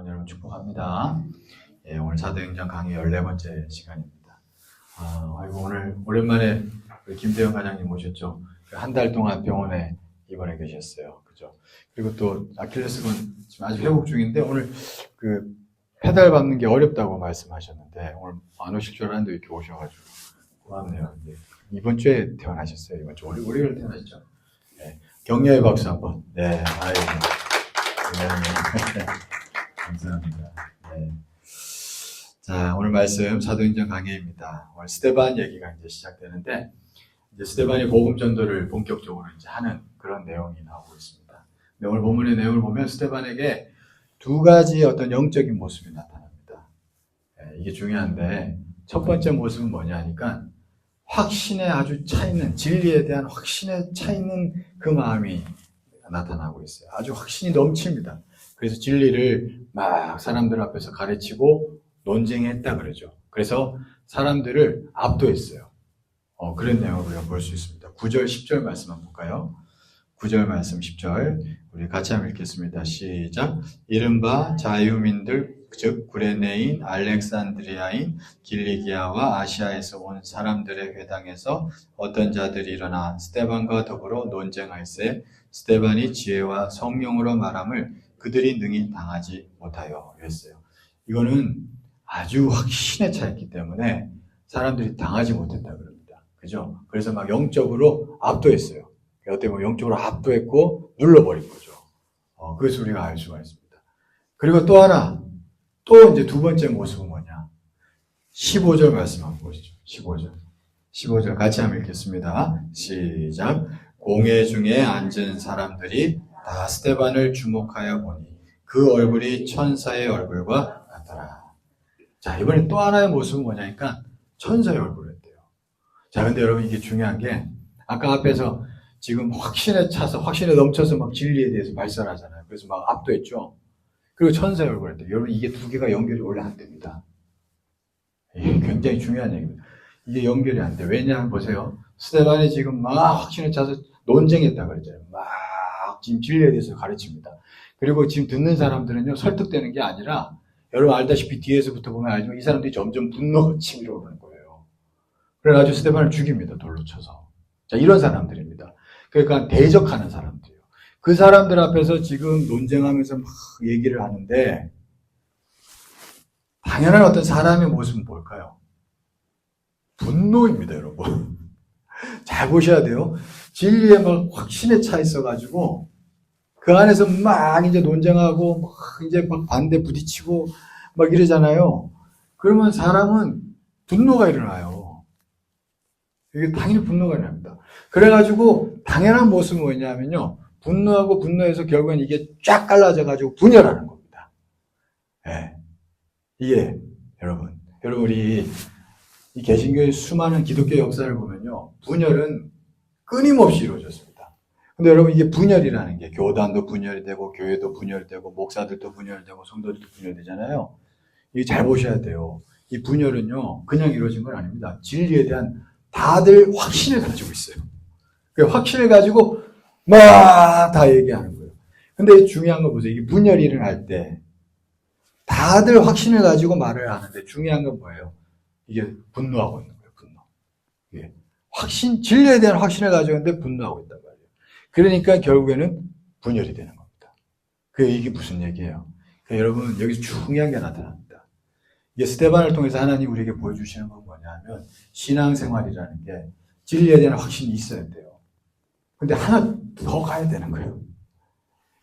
여러분 축복합니다. 예, 오늘 사도행전 강의 14번째 시간입니다. 아이고, 오늘 오랜만에 우리 김대영 과장님 오셨죠? 한 달 동안 병원에 입원해 계셨어요. 그죠? 그리고 또 아킬레스건 지금 아주 회복 중인데 오늘 그 페달 밟는 게 어렵다고 말씀하셨는데 오늘 안 오실 줄 알았는데 이렇게 오셔가지고 고맙네요. 예, 이번 주에 퇴원하셨어요. 이번 주 월요일에 퇴원하셨죠? 네, 격려의 박수 한번. 네, 아이고. 네. 감사합니다. 네. 자, 오늘 말씀 사도행전 강해입니다. 오늘 스데반 얘기가 이제 시작되는데, 이제 스데반이 복음 전도를 본격적으로 이제 하는 그런 내용이 나오고 있습니다. 근데 오늘 본문의 내용을 보면 스데반에게 두 가지 어떤 영적인 모습이 나타납니다. 네, 이게 중요한데, 첫 번째 모습은 뭐냐 하니까, 확신에 아주 차 있는, 진리에 대한 확신에 차 있는 그 마음이 나타나고 있어요. 아주 확신이 넘칩니다. 그래서 진리를 막 사람들 앞에서 가르치고 논쟁했다 그러죠. 그래서 사람들을 압도했어요. 그런 내용을 우리가 볼 수 있습니다. 9절, 10절 말씀 한번 볼까요? 9절 말씀 10절 우리 같이 한번 읽겠습니다. 시작. 이른바 자유민들 즉 구레네인, 알렉산드리아인, 길리기아와 아시아에서 온 사람들의 회당에서 어떤 자들이 일어나 스데반과 더불어 논쟁할세 스데반이 지혜와 성령으로 말함을 그들이 능히 당하지 못하여 이랬어요. 이거는 아주 확신에 차있기 때문에 사람들이 당하지 못했다 그럽니다. 그죠? 그래서 막 영적으로 압도했어요. 어떻게 보면 영적으로 압도했고 눌러버린 거죠. 그것을 우리가 알 수가 있습니다. 그리고 또 하나, 또 이제 두 번째 모습은 뭐냐? 15절 말씀 한번 보시죠. 15절 같이 한번 읽겠습니다. 시작. 공회 중에 앉은 사람들이 다 스데반을 주목하여 보니 그 얼굴이 천사의 얼굴과 같더라. 자, 이번에 또 하나의 모습은 뭐냐니까 천사의 얼굴이었대요. 자, 근데 여러분 이게 중요한 게 아까 앞에서 지금 확신에 차서 확신에 넘쳐서 막 진리에 대해서 발설하잖아요. 그래서 막 압도했죠. 그리고 천사의 얼굴이었대요. 여러분 이게 두 개가 연결이 원래 안 됩니다. 이게 굉장히 중요한 얘기입니다. 이게 연결이 안 돼. 왜냐하면 보세요. 스데반이 지금 막 확신에 차서 논쟁했다 그랬잖아요. 막 지금 진리에 대해서 가르칩니다. 그리고 지금 듣는 사람들은요, 설득되는 게 아니라, 여러분 알다시피 뒤에서부터 보면 알지만 이 사람들이 점점 분노가 치밀어 오르는 거예요. 그래가지고 스데반을 죽입니다. 돌로 쳐서. 자, 이런 사람들입니다. 그러니까 대적하는 사람들이에요. 그 사람들 앞에서 지금 논쟁하면서 막 얘기를 하는데, 당연한 어떤 사람의 모습은 뭘까요? 분노입니다, 여러분. 잘 보셔야 돼요. 진리에 막 확신에 차 있어가지고, 그 안에서 막 이제 논쟁하고, 막 이제 막 반대 부딪히고, 막 이러잖아요. 그러면 사람은 분노가 일어나요. 이게 당연히 분노가 일어납니다. 그래가지고, 당연한 모습은 뭐냐면요. 분노하고 분노해서 결국엔 이게 쫙 갈라져가지고 분열하는 겁니다. 예. 이게, 여러분, 우리 이 개신교의 수많은 기독교 역사를 보면요. 분열은 끊임없이 이루어졌습니다. 근데 여러분 이게 분열이라는 게 교단도 분열이 되고 교회도 분열이 되고 목사들도 분열이 되고 성도들도 분열이 되잖아요. 이게 잘 보셔야 돼요. 이 분열은요. 그냥 이루어진 건 아닙니다. 진리에 대한 다들 확신을 가지고 있어요. 그 확신을 가지고 막 다 얘기하는 거예요. 근데 중요한 거 보세요. 이게 분열이 일어날 때 다들 확신을 가지고 말을 하는데 중요한 건 뭐예요? 이게 분노하고 있는 거예요. 분노. 이게 진리에 대한 확신을 가지고 있는데 분노하고 있단 말이에요. 그러니까 결국에는 분열이 되는 겁니다. 이게 무슨 얘기예요? 여러분 여기서 중요한 게 나타납니다. 이게 스데반을 통해서 하나님 우리에게 보여주시는 건 뭐냐 하면 신앙생활이라는 게 진리에 대한 확신이 있어야 돼요. 근데 하나 더 가야 되는 거예요.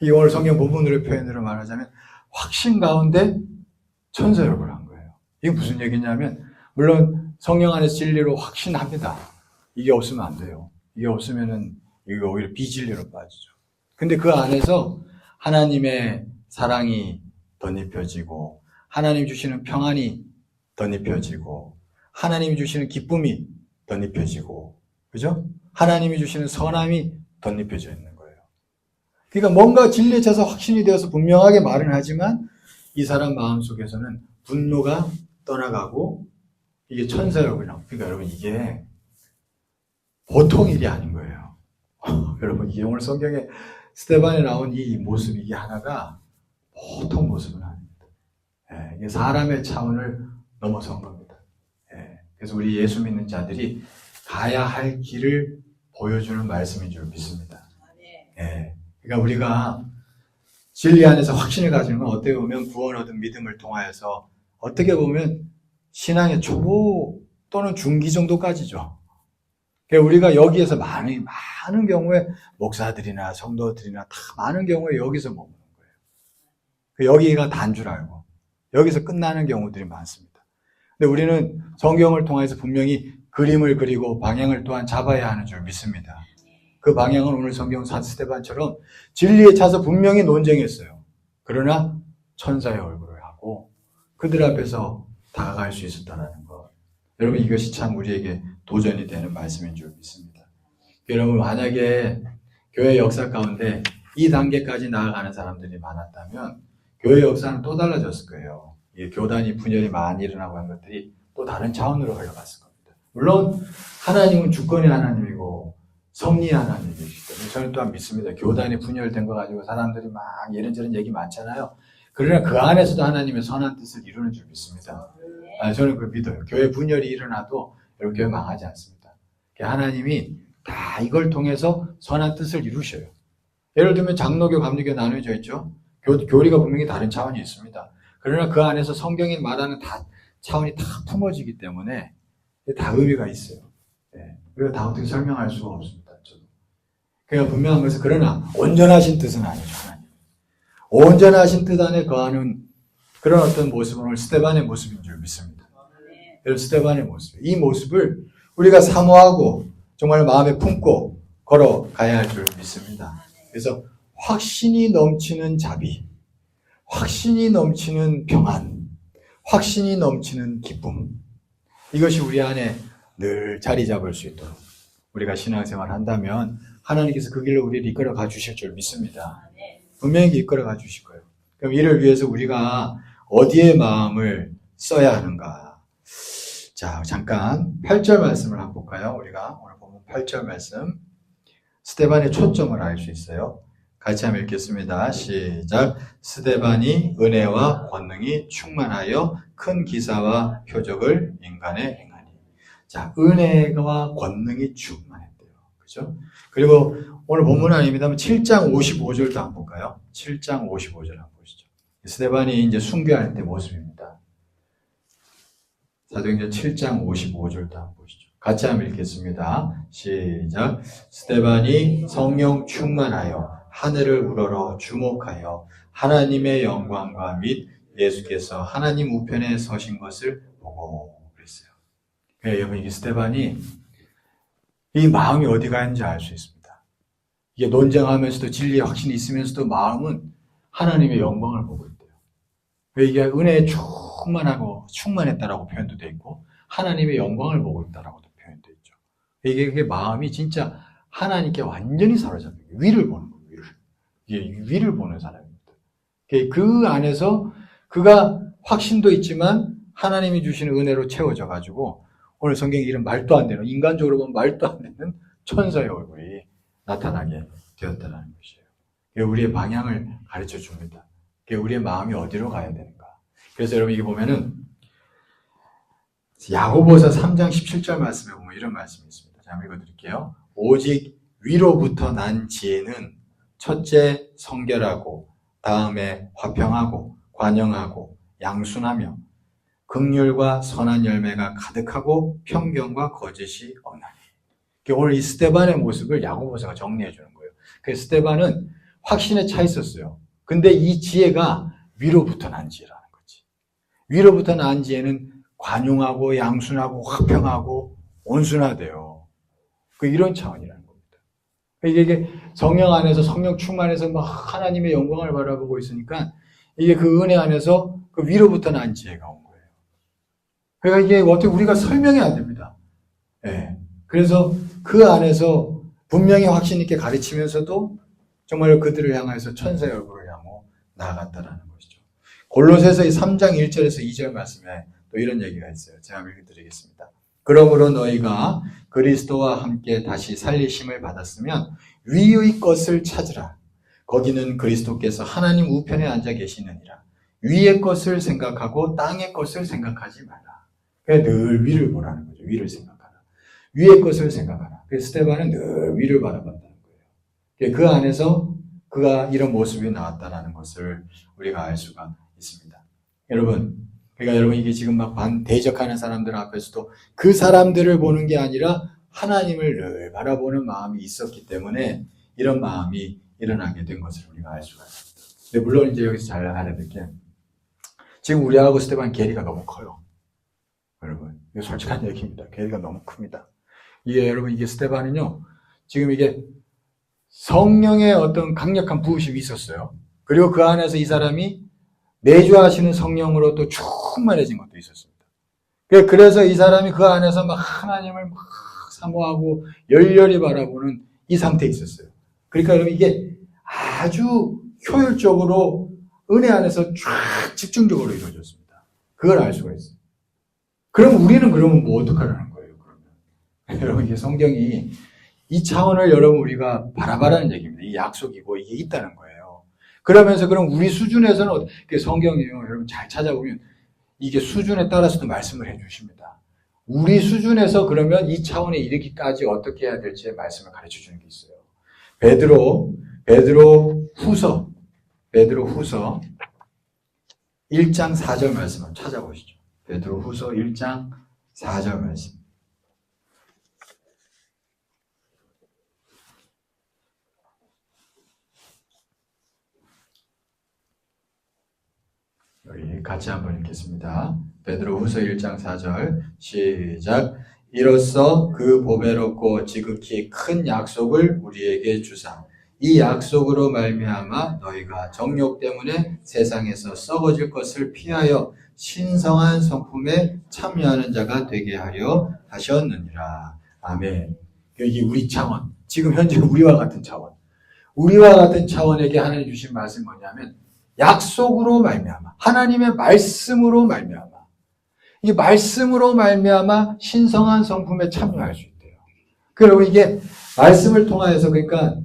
이 오늘 성경 본문으로 표현으로 말하자면 확신 가운데 천사의 얼굴을 한 거예요. 이게 무슨 얘기냐면 물론 성령 안에서 진리로 확신합니다. 이게 없으면 안 돼요. 이게 없으면은 이게 오히려 비진리로 빠지죠. 근데 그 안에서 하나님의 사랑이 덧입혀지고 하나님 주시는 평안이 덧입혀지고 하나님이 주시는 기쁨이 덧입혀지고 그죠? 하나님이 주시는 선함이 덧입혀져 있는 거예요. 그러니까 뭔가 진리에 차서 확신이 되어서 분명하게 말은 하지만 이 사람 마음속에서는 분노가 떠나가고 이게 천사의 얼굴이라고. 그러니까 여러분 이게 보통 일이 아닌 거예요. 여러분 이게 오늘 성경에 스데반에 나온 이 모습 이게 하나가 보통 모습은 아닙니다. 이게 사람의 차원을 넘어선 겁니다. 그래서 우리 예수 믿는 자들이 가야 할 길을 보여주는 말씀인 줄 믿습니다. 그러니까 우리가 진리 안에서 확신을 가지는 건 어떻게 보면 구원 얻은 믿음을 통하여서 어떻게 보면 신앙의 초보 또는 중기 정도까지죠. 그러니까 우리가 여기에서 많은 경우에 목사들이나 성도들이나 다 많은 경우에 여기서 머무는 거예요. 여기가 단 줄 알고 여기서 끝나는 경우들이 많습니다. 근데 우리는 성경을 통해서 분명히 그림을 그리고 방향을 또한 잡아야 하는 줄 믿습니다. 그 방향은 오늘 성경 스데반처럼 진리에 차서 분명히 논쟁했어요. 그러나 천사의 얼굴을 하고 그들 앞에서 다가갈 수 있었다는 것. 여러분 이것이 참 우리에게 도전이 되는 말씀인 줄 믿습니다. 여러분 만약에 교회 역사 가운데 이 단계까지 나아가는 사람들이 많았다면 교회 역사는 또 달라졌을 거예요. 교단이 분열이 많이 일어나고 한 것들이 또 다른 차원으로 흘러갔을 겁니다. 물론 하나님은 주권의 하나님이고 섭리의 하나님이기 때문에 저는 또한 믿습니다. 교단이 분열된 거 가지고 사람들이 막 이런저런 얘기 많잖아요. 그러나 그 안에서도 하나님의 선한 뜻을 이루는 줄 믿습니다. 저는 그걸 믿어요. 교회 분열이 일어나도 여러분 교회 망하지 않습니다. 하나님이 다 이걸 통해서 선한 뜻을 이루셔요. 예를 들면 장로교, 감리교 나누어져 있죠. 교리가 분명히 다른 차원이 있습니다. 그러나 그 안에서 성경이 말하는 다 차원이 다 품어지기 때문에 다 의미가 있어요. 그리고 다 어떻게 설명할 수가 없습니다. 그러니까 분명한 것은 그러나 온전하신 뜻은 아니죠. 하나님. 온전하신 뜻 안에 거하는 그런 어떤 모습은 오늘 스데반의 모습인 줄 믿습니다. 스데반의 모습. 이 모습을 우리가 사모하고 정말 마음에 품고 걸어가야 할 줄 믿습니다. 그래서 확신이 넘치는 자비, 확신이 넘치는 평안, 확신이 넘치는 기쁨. 이것이 우리 안에 늘 자리 잡을 수 있도록 우리가 신앙생활을 한다면 하나님께서 그 길로 우리를 이끌어 가 주실 줄 믿습니다. 분명히 이끌어 가 주실 거예요. 그럼 이를 위해서 우리가 어디에 마음을 써야 하는가? 자, 잠깐 8절 말씀을 한번 볼까요? 우리가 오늘 보면 8절 말씀. 스데반의 초점을 알 수 있어요. 같이 한번 읽겠습니다. 시작. 스데반이 은혜와 권능이 충만하여 큰 기사와 표적을 인간에 행하니. 자, 은혜와 권능이 충만했대요. 그죠? 그리고 오늘 본문 아닙니다만 7장 55절도 한번 볼까요? 7장 55절 한번 보시죠. 스데반이 이제 순교할 때 모습입니다. 사도행전 7장 55절도 한번 보시죠. 같이 한번 읽겠습니다. 시작. 스데반이 성령 충만하여 하늘을 우러러 주목하여 하나님의 영광과 및 예수께서 하나님 우편에 서신 것을 보고 그랬어요. 여러분 이 스데반이 이 마음이 어디 가는지 알 수 있습니다. 이게 논쟁하면서도 진리의 확신이 있으면서도 마음은 하나님의 영광을 보고 있대요. 이게 은혜에 충만했다라고 표현도 되어 있고 하나님의 영광을 보고 있다라고도 표현되어 있죠. 이게 마음이 진짜 하나님께 완전히 사로잡혀요. 위를 보는 거예요. 위를 보는 사람입니다. 그 안에서 그가 확신도 있지만 하나님이 주시는 은혜로 채워져 가지고 오늘 성경에 이런 말도 안 되는, 인간적으로 보면 말도 안 되는 천사의 얼굴이 나타나게 되었다는 것이에요. 우리의 방향을 가르쳐 줍니다. 우리의 마음이 어디로 가야 되는가. 그래서 여러분 이게 보면은 야고보서 3장 17절 말씀에 보면 이런 말씀이 있습니다. 제가 한번 읽어드릴게요. 오직 위로부터 난 지혜는 첫째 성결하고 다음에 화평하고 관영하고 양순하며 긍휼과 선한 열매가 가득하고 편견과 거짓이 없나니. 오늘 이 스데반의 모습을 야고보서가 정리해 주는 거예요. 그래서 스데반은 확신에 차 있었어요. 근데 이 지혜가 위로부터 난 지혜라는 거지. 위로부터 난 지혜는 관용하고 양순하고 화평하고 온순하대요. 이런 차원이라는 겁니다. 이게 성령 안에서 성령 충만해서 막 하나님의 영광을 바라보고 있으니까 이게 그 은혜 안에서 그 위로부터 난 지혜가 온 거예요. 그러니까 이게 어떻게 우리가 설명이 안 됩니다. 그래서 그 안에서 분명히 확신 있게 가르치면서도 정말 그들을 향해서 천사의 얼굴을 향하고 나아갔다라는 것이죠. 골로새서 3장 1절에서 2절 말씀에 또 이런 얘기가 있어요. 제가 읽어드리겠습니다. 그러므로 너희가 그리스도와 함께 다시 살리심을 받았으면 위의 것을 찾으라. 거기는 그리스도께서 하나님 우편에 앉아 계시느니라. 위의 것을 생각하고 땅의 것을 생각하지 마라. 그러니까 늘 위를 보라는 거죠. 위를 생각하라. 위의 것을 생각하라. 그래서 스데반은 늘 위를 바라본다는 거예요. 그 안에서 그가 이런 모습이 나왔다는 것을 우리가 알 수가 있습니다. 여러분, 그러니까 여러분 이게 지금 막 대적하는 사람들 앞에서도 그 사람들을 보는 게 아니라 하나님을 늘 바라보는 마음이 있었기 때문에 이런 마음이 일어나게 된 것을 우리가 알 수가 있습니다. 근데 물론 이제 여기서 잘 알아야 될 게 지금 우리하고 스데반 괴리가 너무 커요. 여러분, 이거 솔직한 얘기입니다. 괴리가 너무 큽니다. 여러분, 이게 스데반은요, 지금 이게 성령의 어떤 강력한 부으심이 있었어요. 그리고 그 안에서 이 사람이 내주하시는 성령으로 또 충만해진 것도 있었습니다. 그래서 이 사람이 그 안에서 막 하나님을 막 사모하고 열렬히 바라보는 이 상태에 있었어요. 그러니까 여러분 이게 아주 효율적으로 은혜 안에서 쫙 집중적으로 이루어졌습니다. 그걸 알 수가 있어요. 그럼 우리는 그러면 뭐 어떡하라는 거예요, 그러면? 여러분, 이게 성경이 이 차원을 여러분 우리가 바라봐라는 얘기입니다. 이 약속이고 이게 있다는 거예요. 그러면서 그럼 우리 수준에서는 성경이요, 여러분 잘 찾아보면 이게 수준에 따라서도 말씀을 해주십니다. 우리 수준에서 그러면 이 차원에 이르기까지 어떻게 해야 될지의 말씀을 가르쳐 주는 게 있어요. 베드로 후서 1장 4절 말씀을 찾아보시죠. 베드로 후서 1장 4절 말씀. 우리 같이 한번 읽겠습니다. 베드로 후서 1장 4절 시작. 이로써 그 보배롭고 지극히 큰 약속을 우리에게 주사 이 약속으로 말미암아 너희가 정욕 때문에 세상에서 썩어질 것을 피하여 신성한 성품에 참여하는 자가 되게 하려 하셨느니라. 아멘. 여기 우리 차원, 지금 현재 우리와 같은 차원에게 하나님 주신 말씀이 뭐냐면 약속으로 말미암아, 하나님의 말씀으로 말미암아, 이 말씀으로 말미암아 신성한 성품에 참여할 수 있대요. 그리고 이게 말씀을 통하여서 그러니까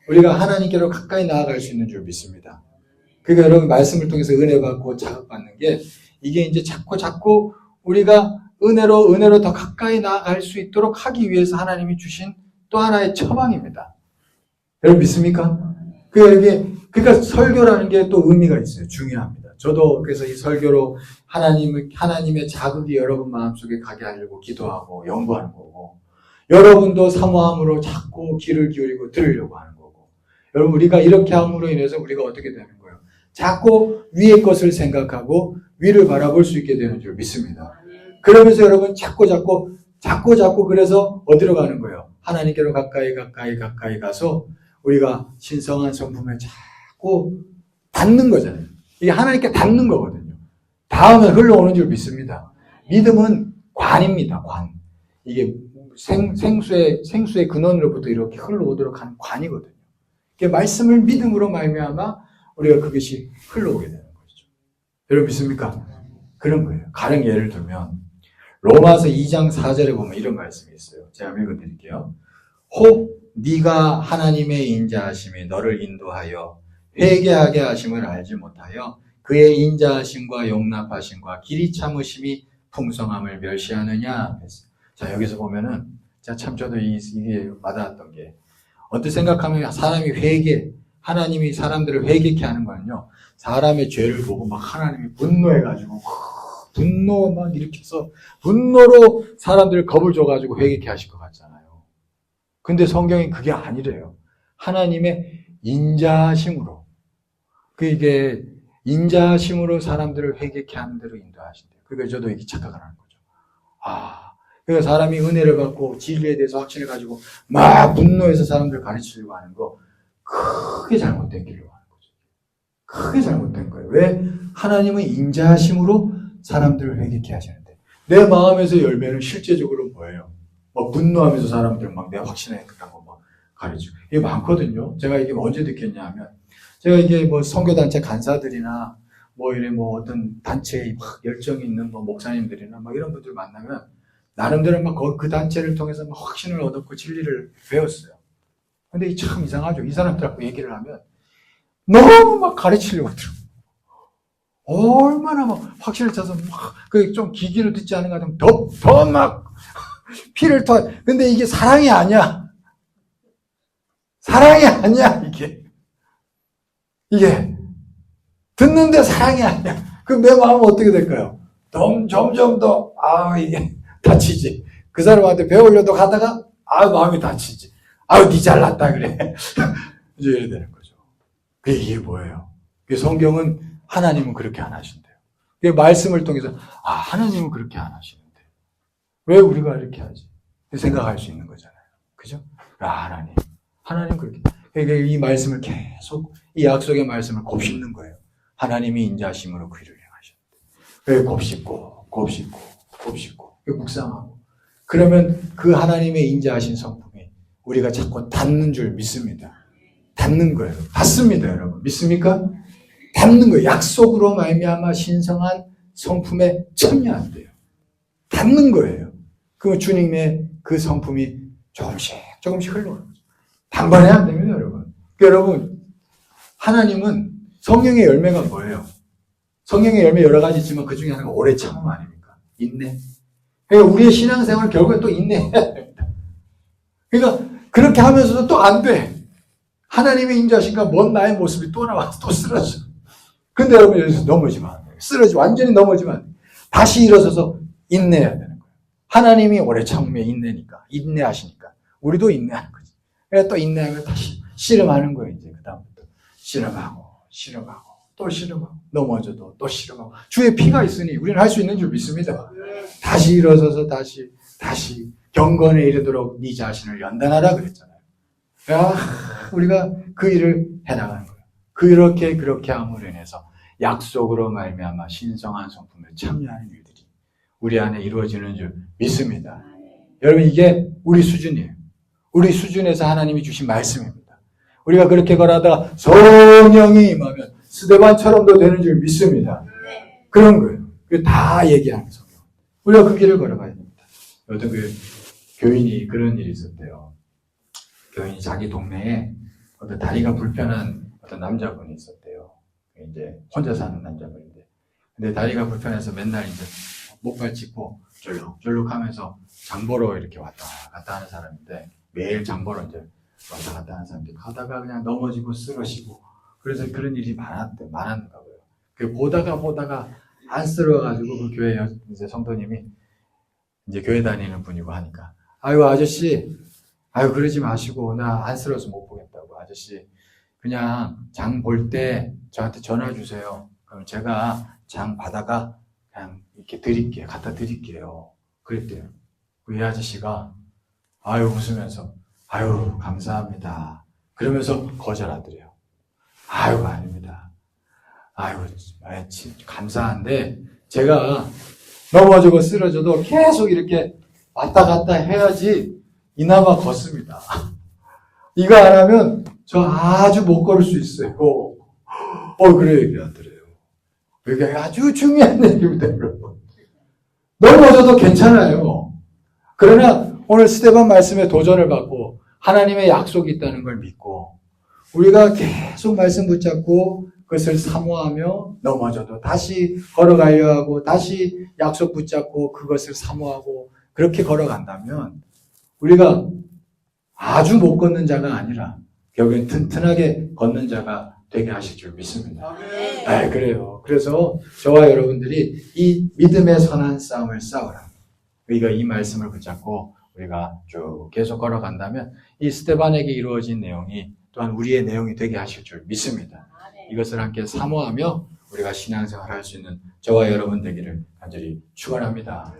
우리가 하나님께로 가까이 나아갈 수 있는 줄 믿습니다. 그러니까 여러분 말씀을 통해서 은혜 받고 자극받는 게 이게 이제 자꾸 우리가 은혜로 더 가까이 나아갈 수 있도록 하기 위해서 하나님이 주신 또 하나의 처방입니다. 여러분 믿습니까? 그러니까 설교라는 게 또 의미가 있어요. 중요합니다. 저도 그래서 이 설교로 하나님의 자극이 여러분 마음속에 가게 하려고 기도하고 연구하는 거고, 여러분도 사모함으로 자꾸 귀를 기울이고 들으려고 하는 거고, 여러분 우리가 이렇게 함으로 인해서 우리가 어떻게 되는 거예요? 자꾸 위의 것을 생각하고 위를 바라볼 수 있게 되는 줄 믿습니다. 그러면서 여러분 자꾸 그래서 어디로 가는 거예요? 하나님께로 가까이 가서 우리가 신성한 성품에 자꾸 닿는 거잖아요. 이게 하나님께 닿는 거거든요. 닿으면 흘러오는 줄 믿습니다. 믿음은 관입니다. 관. 이게 생수의 근원으로부터 이렇게 흘러오도록 하는 관이거든요. 이게 말씀을 믿음으로 말미암아 우리가 그것이 흘러오게 되는 거죠. 여러분 믿습니까? 그런 거예요. 가령 예를 들면 로마서 2장 4절에 보면 이런 말씀이 있어요. 제가 읽어드릴게요. 혹 네가 하나님의 인자하심이 너를 인도하여 회개하게 하심을 알지 못하여 그의 인자하심과 용납하심과 길이 참으심이 풍성함을 멸시하느냐. 자, 여기서 보면은 참 저도 이게 와닿았던 게, 어떻게 생각하면 하나님이 사람들을 회개케 하는 거는요, 사람의 죄를 보고 막 하나님이 분노해가지고 분노 막 일으켜서 분노로 사람들을 겁을 줘가지고 회개케 하실 것 같잖아요. 근데 성경이 그게 아니래요. 하나님의 인자하심으로, 이게 인자하심으로 사람들을 회개케 하는 대로 인도하신대요. 그러니까 저도 이게 착각을 하는 거죠. 그러니까 사람이 은혜를 받고 진리에 대해서 확신을 가지고 막 분노해서 사람들을 가르치려고 하는 거, 크게 잘못된 길로 가는 거죠. 크게 잘못된 거예요. 왜? 하나님은 인자하심으로 사람들을 회개케 하시는데, 내 마음에서 열매는 실제적으로 뭐예요? 막 분노하면서 사람들 막 내 확신에 그라고 막 가르치고. 이게 많거든요. 제가 이게 언제 느꼈냐 하면, 제가 이게 뭐 선교단체 간사들이나 어떤 단체에 막 열정이 있는 목사님들이나 막 이런 분들 만나면 나름대로 막 그 단체를 통해서 막 확신을 얻었고 진리를 배웠어요. 근데 참 이상하죠. 이 사람들하고 얘기를 하면 너무 막 가르치려고 들어. 얼마나 막 확신을 차서 막, 그 좀 기기로 듣지 않은가 하면 더 막 피를 토. 근데 이게 사랑이 아니야. 사랑이 아니야, 이게. 이게. 듣는데 사랑이 아니야. 그럼 내 마음은 어떻게 될까요? 점점 더, 이게 다치지. 그 사람한테 배우려도 가다가, 마음이 다치지. 니 잘났다, 그래. 이제 이래 되는 거죠. 이게 뭐예요? 성경은 하나님은 그렇게 안 하신대요. 말씀을 통해서, 하나님은 그렇게 안 하시는데. 왜 우리가 이렇게 하지? 생각할 수 있는 거잖아요. 그죠? 하나님 그렇게. 그러니까 이 말씀을 계속, 이 약속의 말씀을 곱씹는 거예요. 하나님이 인자하심으로 그 일을 행하셨대. 곱씹고, 묵상하고. 그러면 그 하나님의 인자하신 성품이 우리가 자꾸 닿는 줄 믿습니다. 닿는 거예요. 닿습니다, 여러분. 믿습니까? 닿는 거예요. 약속으로 말미암아 신성한 성품에 참여한대요. 닿는 거예요. 그 주님의 그 성품이 조금씩 흘러가는 거죠. 단번에 안 됩니다, 여러분. 여러분, 하나님은 성령의 열매가 뭐예요? 성령의 열매 여러 가지 있지만 그 중에 하나가 오래 참음 아닙니까? 인내. 그러니까 우리의 신앙생활은 결국엔 또 인내해야 됩니다. 그러니까 그렇게 하면서도 또 안 돼. 하나님의 인자신가 먼 나의 모습이 또 나와서 또 쓰러져. 근데 여러분 여기서 넘어지면 안 돼요. 완전히 넘어지면 안 돼요. 다시 일어서서 인내해야 되는 거예요. 하나님이 오래 참으면 인내하시니까. 우리도 인내하는 거지. 그래서 또 인내하면 다시 씨름하는 거예요, 이제. 그 다음부터. 씨름하고, 또 씨름하고, 넘어져도 또 씨름하고. 주의 피가 있으니 우리는 할 수 있는 줄 믿습니다. 다시 일어서서 다시 경건에 이르도록 네 자신을 연단하라 그랬잖아요. 우리가 그 일을 해나가는 거예요. 그렇게 함으로 인해서 약속으로 말미암아 신성한 성품에 참여하는 일들이 우리 안에 이루어지는 줄 믿습니다. 여러분, 이게 우리 수준이에요. 우리 수준에서 하나님이 주신 말씀입니다. 우리가 그렇게 걸어가다가 성령이 임하면 스데반처럼도 되는 줄 믿습니다. 그런 거예요. 다 얘기하는 성경. 우리가 그 길을 걸어가야 됩니다. 어떤 교인이 그런 일이 있었대요. 교인이 자기 동네에 어떤 다리가 불편한 어떤 남자분이 있었대요. 이제 혼자 사는 남자분인데. 근데 다리가 불편해서 맨날 이제 목발 짚고 쫄룩쫄룩 하면서 장보러 이렇게 왔다 갔다 하는 사람인데, 매일 장보러 이제 왔다 갔다 하는 사람인데, 가다가 그냥 넘어지고 쓰러지고, 그래서 그런 일이 많았는가 봐요. 보다가 안쓰러워가지고 그 교회 이제 성도님이 이제 교회 다니는 분이고 하니까, 아저씨, 그러지 마시고, 나 안쓰러워서 못 보겠다고. 아저씨, 그냥 장 볼 때 저한테 전화 주세요. 그럼 제가 장 받아가 그냥 이렇게 갖다 드릴게요. 그랬대요. 이 아저씨가, 웃으면서, 감사합니다. 그러면서 거절하더래요. 아닙니다. 감사한데, 제가 넘어지고 쓰러져도 계속 이렇게 왔다 갔다 해야지 이나마 걷습니다. 이거 안 하면 저 아주 못 걸을 수 있어요. 그래 얘기하더래요. 이게 아주 중요한 얘기입니다, 여러분. 넘어져도 괜찮아요. 그러나 오늘 스데반 말씀에 도전을 받고 하나님의 약속이 있다는 걸 믿고 우리가 계속 말씀 붙잡고 그것을 사모하며 넘어져도 다시 걸어가려 하고 다시 약속 붙잡고 그것을 사모하고 그렇게 걸어간다면 우리가 아주 못 걷는 자가 아니라 결국엔 튼튼하게 걷는 자가 되게 하실 줄 믿습니다. 네, 그래요. 그래서 저와 여러분들이 이 믿음의 선한 싸움을 싸우라. 우리가 이 말씀을 붙잡고 우리가 쭉 계속 걸어간다면 이 스데반에게 이루어진 내용이 또한 우리의 내용이 되게 하실 줄 믿습니다. 이것을 함께 사모하며 우리가 신앙생활을 할 수 있는 저와 여러분 되기를 간절히 축원합니다.